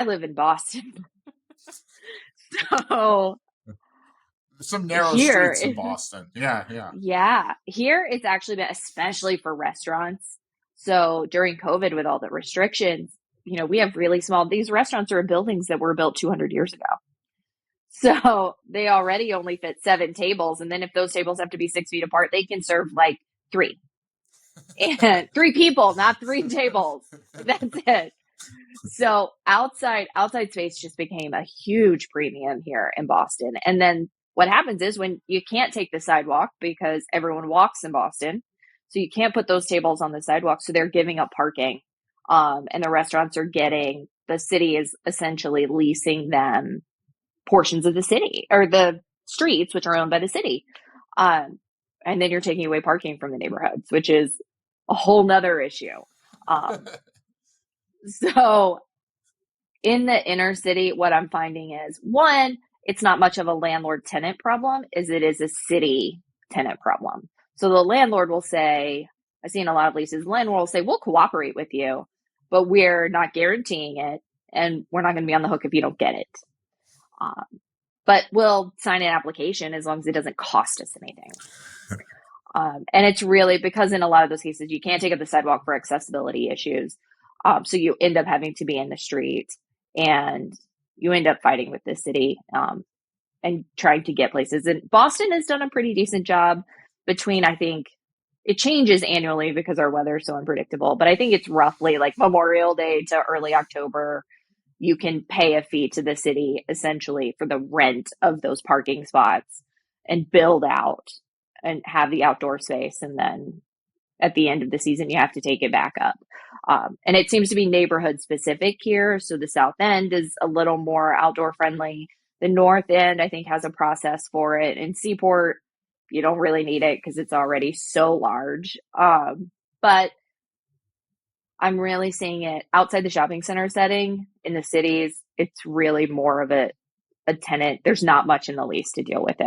I live in Boston. So Some narrow here, streets in Boston. Yeah, yeah. yeah, here it's actually been, especially for restaurants. So during COVID with all the restrictions, we have really small, these restaurants are buildings that were built 200 years ago. So they already only fit 7 tables. And then if those tables have to be 6 feet apart, they can serve like three and 3 people, not 3 tables. That's it. So outside space just became a huge premium here in Boston. And then what happens is when you can't take the sidewalk because everyone walks in Boston, so you can't put those tables on the sidewalk. So they're giving up parking. And the restaurants are the city is essentially leasing them portions of the city or the streets, which are owned by the city. Um, and then you're taking away parking from the neighborhoods, which is a whole nother issue. Um, so in the inner city, what I'm finding is one, it's not much of a landlord tenant problem as it is a city tenant problem. So the landlord will say, I've seen a lot of leases, the landlord will say, we'll cooperate with you, but we're not guaranteeing it. And we're not going to be on the hook if you don't get it. Um, but we'll sign an application as long as it doesn't cost us anything. And it's really because in a lot of those cases, you can't take up the sidewalk for accessibility issues. So you end up having to be in the street and you end up fighting with the city and trying to get places. And Boston has done a pretty decent job between, I think, it changes annually because our weather is so unpredictable, but I think it's roughly like Memorial Day to early October. You can pay a fee to the city essentially for the rent of those parking spots and build out and have the outdoor space. And then at the end of the season, you have to take it back up. And it seems to be neighborhood specific here. So the South End is a little more outdoor friendly. The North End, I think, has a process for it. In Seaport, you don't really need it because it's already so large. But I'm really seeing it outside the shopping center setting in the cities. It's really more of a tenant. There's not much in the lease to deal with it.